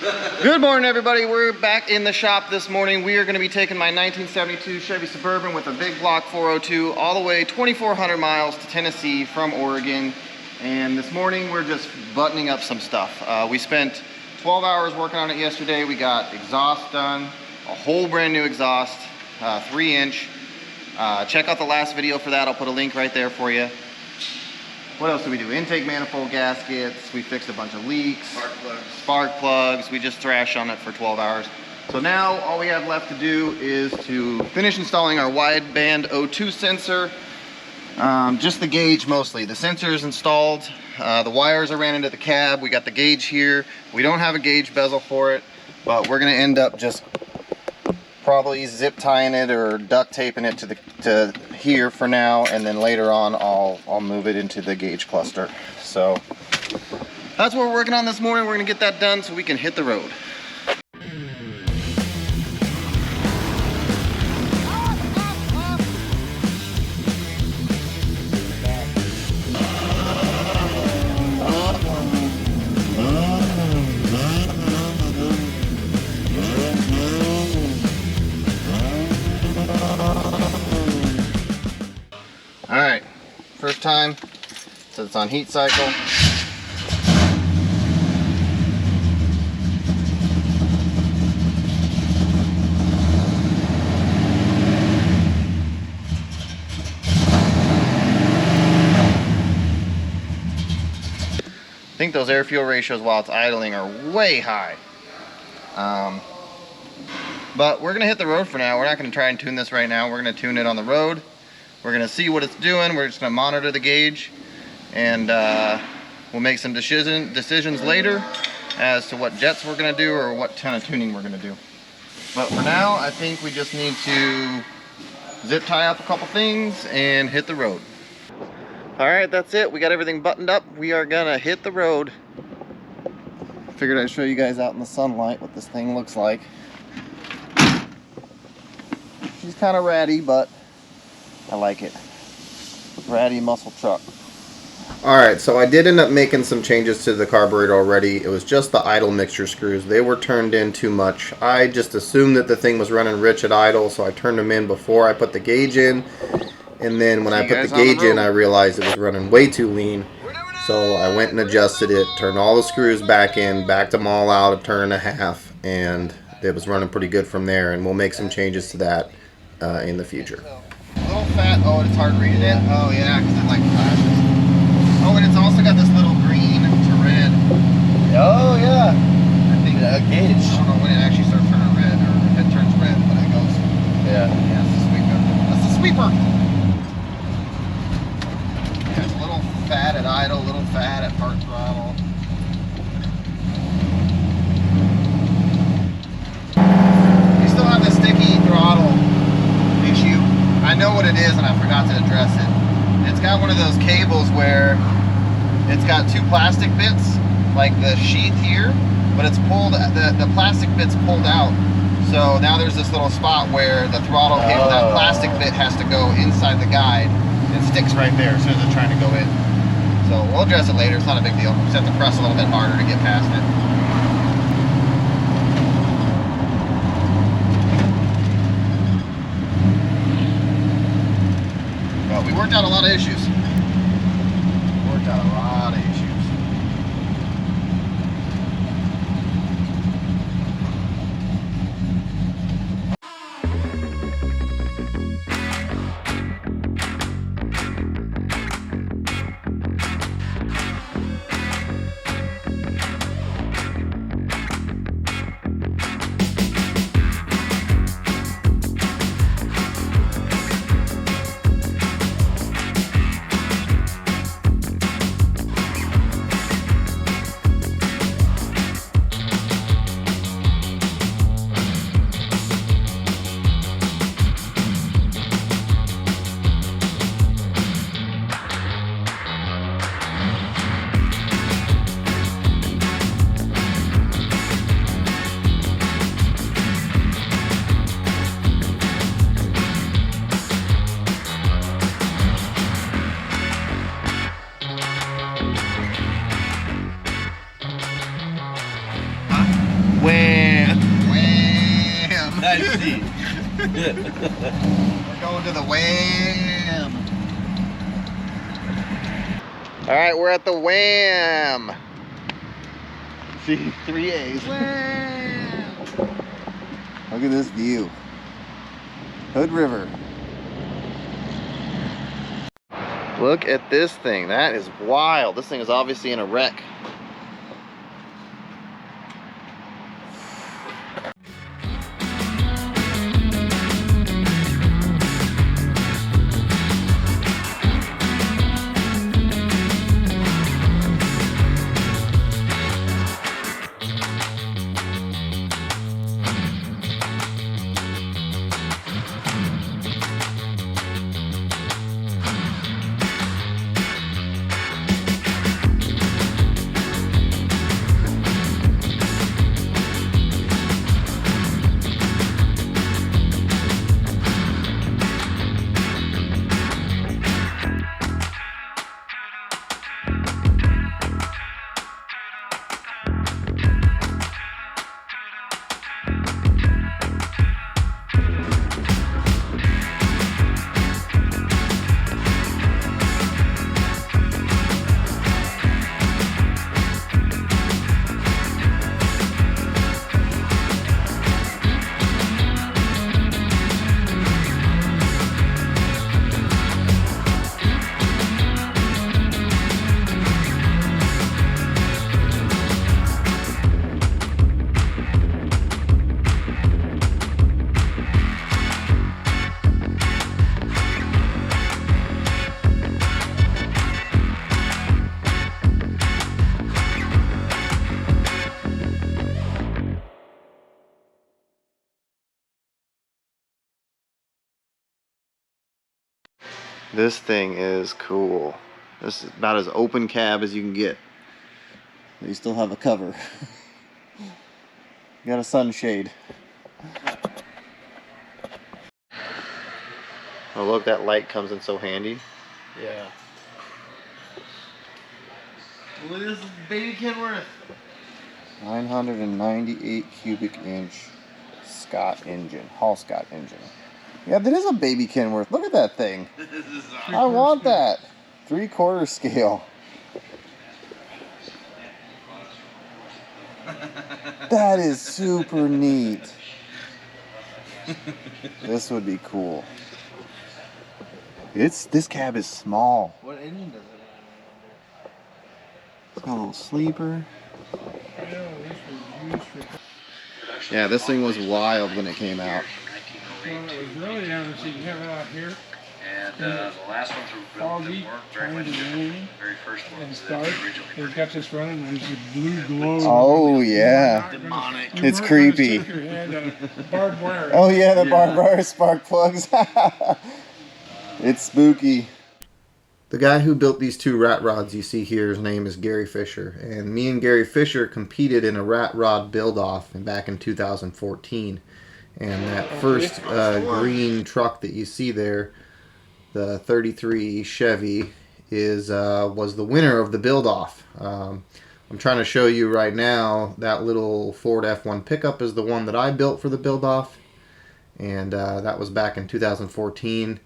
Good morning, everybody. We're back in the shop this morning. We are going to be taking my 1972 Chevy Suburban with a big block 402 all the way 2,400 miles to Tennessee from Oregon. And this morning we're just buttoning up some stuff. We spent 12 hours working on it yesterday. We got exhaust done, a whole brand new exhaust, 3-inch. Check out the last video for that. I'll put a link right there for you. What else did we do? Intake manifold gaskets. We fixed a bunch of leaks. Spark plugs. We just thrashed on it for 12 hours. So now all we have left to do is to finish installing our wideband O2 sensor. Just the gauge mostly. The sensor is installed. The wires are ran into the cab. We got the gauge here. We don't have a gauge bezel for it, but we're going to end up just probably zip tying it or duct taping it to here for now, and then later on I'll move it into the gauge cluster. So that's what we're working on this morning. We're gonna get that done so we can hit the road. Alright, first time, so it's on heat cycle. I think those air-fuel ratios while it's idling are way high. But we're going to hit the road for now. We're not going to try and tune this right now. We're going to tune it on the road. We're going to see what it's doing. We're just going to monitor the gauge, and we'll make some decisions later as to what jets we're going to do or what kind of tuning we're going to do. But for now, I think we just need to zip tie up a couple things and hit the road. Alright, that's it. We got everything buttoned up. We are going to hit the road. Figured I'd show you guys out in the sunlight what this thing looks like. She's kind of ratty, but I like it. Ratty muscle truck. Alright, so I did end up making some changes to the carburetor already. It was just the idle mixture screws. They were turned in too much. I just assumed that the thing was running rich at idle, so I turned them in before I put the gauge in. And then when I put the gauge in, I realized it was running way too lean. So I went and adjusted it, turned all the screws back in, backed them all out a turn and a half, and it was running pretty good from there. And we'll make some changes to that in the future. A little fat. Oh, it's hard reading it. Oh yeah, because it like flashes. Oh, and it's also got this little green to red. Oh yeah. I think a gauge. I don't know when it actually starts turning red, or if it turns red, but it goes. Yeah. Yeah, it's the sweeper. That's the sweeper. Yeah, it's a little fat at idle, a little fat at part throttle. We still have the sticky throttle issue. I know what it is, and I forgot to address it. It's got one of those cables where it's got two plastic bits, like the sheath here, but it's pulled, the plastic bit's pulled out. So now there's this little spot where the throttle cable, that plastic bit has to go inside the guide and sticks right there as soon as it's trying to go in. So we'll address it later. It's not a big deal. We just have to press a little bit harder to get past it. We worked out a lot of issues. Worked out a lot of issues. I see. We're going to the Wham. All right, we're at the Wham. See, 3 A's. Wham. Look at this view. Hood River. Look at this thing. That is wild. This thing is obviously in a wreck. This thing is cool. This is about as open cab as you can get. You still have a cover. You got a sunshade. Oh look, that light comes in so handy. Yeah. Look at this baby Kenworth. 998 cubic inch Scott engine, Hall Scott engine. Yeah, that is a baby Kenworth. Look at that thing. I want that. 3/4 scale. That is super neat. This would be cool. This cab is small. What engine does it have? It's got a little sleeper. Yeah, this thing was wild when it came out. Well, it was really down, so you can have it out here. And the last ones were built that weren't very much different. The very first And ones that start. originally They've were. got this running, and there's a blue glow. Oh yeah. Demonic. You It's weren't gonna creepy. stick your hand on a barbed wire. Oh yeah, the Yeah. barbed wire spark plugs. It's spooky. The guy who built these two rat rods you see here, his name is Gary Fisher. And me and Gary Fisher competed in a rat rod build-off back in 2014. And that first green truck that you see there, the 33 Chevy, was the winner of the build-off. I'm trying to show you right now, that little Ford F1 pickup is the one that I built for the build-off. And that was back in 2014.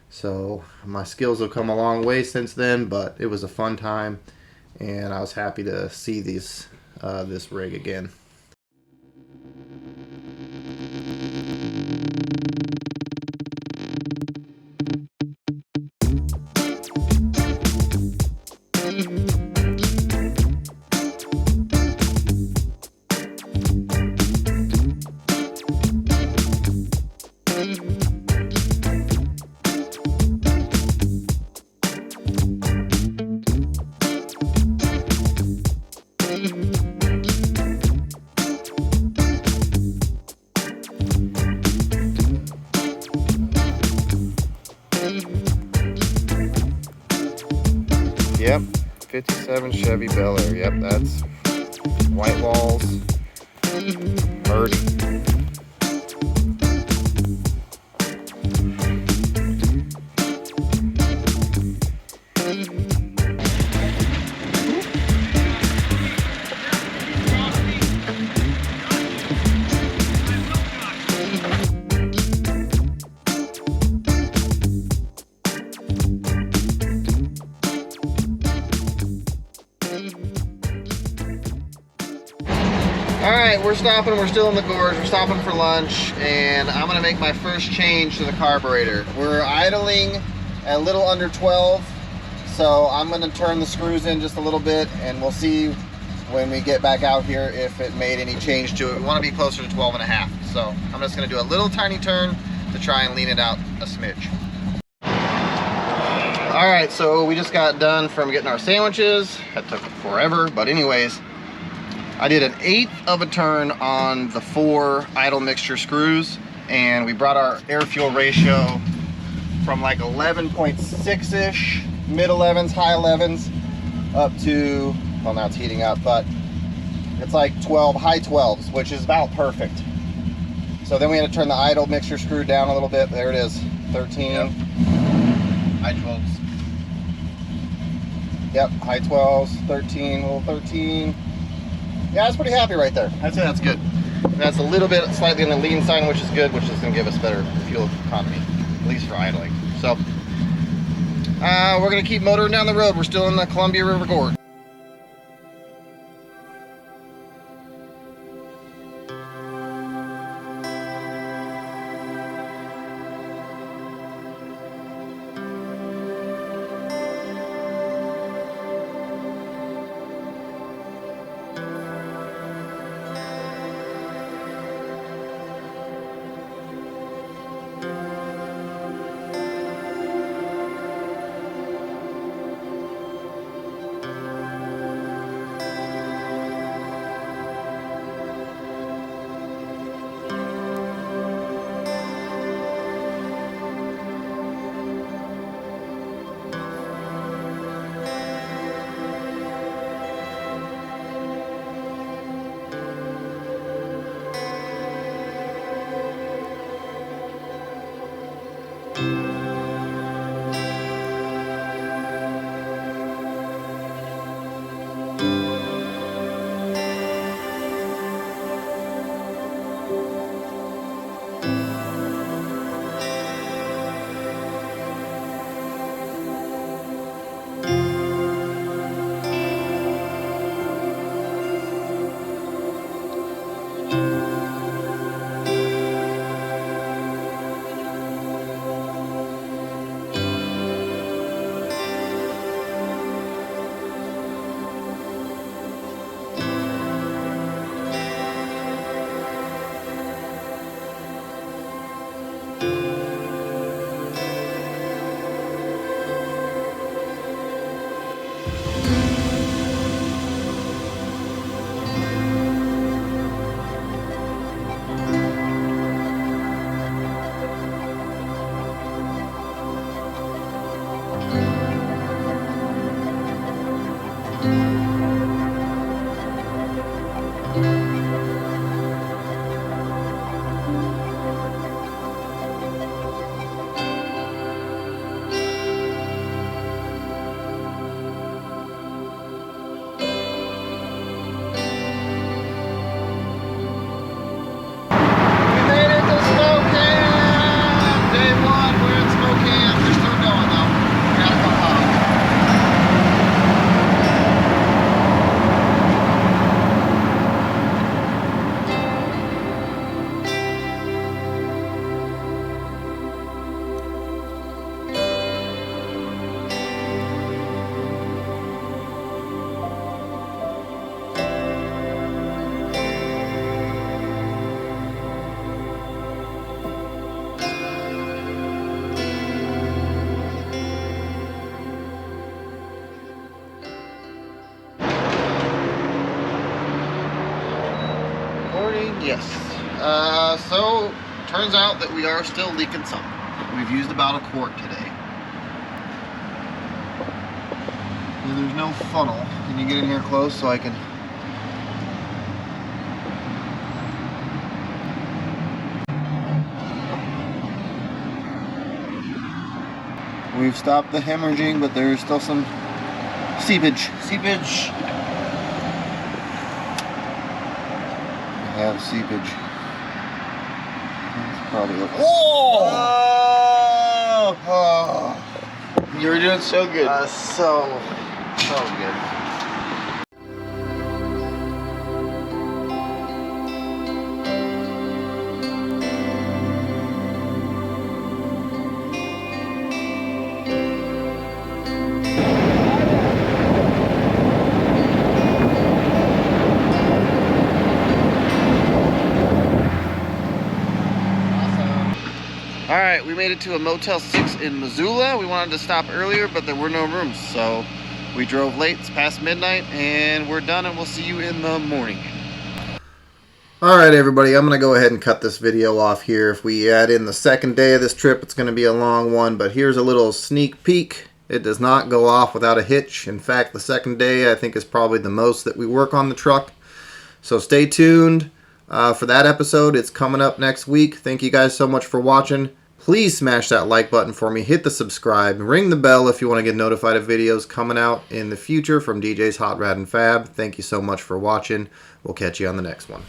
So my skills have come a long way since then, but it was a fun time, and I was happy to see this rig again. Yep, 57 Chevy Bel Air. Yep, that's white walls, Murdy. All right, we're stopping. We're still in the gorge. We're stopping for lunch, and I'm gonna make my first change to the carburetor. We're idling at a little under 12, so I'm gonna turn the screws in just a little bit, and we'll see when we get back out here if it made any change to it. We want to be closer to 12 and a half, so I'm just gonna do a little tiny turn to try and lean it out a smidge. All right, so we just got done from getting our sandwiches. That took forever, but anyways, I did an 1/8 of a turn on the 4 idle mixture screws, and we brought our air fuel ratio from like 11.6-ish, mid 11s, high 11s, up to, well, now it's heating up, but it's like 12, high 12s, which is about perfect. So then we had to turn the idle mixture screw down a little bit. There it is, 13. Yep. High 12s. Yep, high 12s, 13, little 13. Yeah, I was pretty happy right there. I'd say that's good. That's a little bit slightly on the lean side, which is good, which is going to give us better fuel economy, at least for idling. So, we're going to keep motoring down the road. We're still in the Columbia River Gorge. Yes. So turns out that we are still leaking some. We've used about a quart today. And there's no funnel. Can you get in here close so I can? We've stopped the hemorrhaging, but there's still some seepage. Seepage. Have seepage. It's probably oh! You were doing so good. So good. All right, we made it to a Motel 6 in Missoula. We wanted to stop earlier, but there were no rooms, so we drove late. It's past midnight, and we're done, and we'll see you in the morning. All right, everybody, I'm going to go ahead and cut this video off here. If we add in the second day of this trip, it's going to be a long one, but here's a little sneak peek. It does not go off without a hitch. In fact, the second day, I think, is probably the most that we work on the truck. So stay tuned for that episode. It's coming up next week. Thank you guys so much for watching. Please smash that like button for me. Hit the subscribe. Ring the bell if you want to get notified of videos coming out in the future from DJ's Hot Rad and Fab. Thank you so much for watching. We'll catch you on the next one.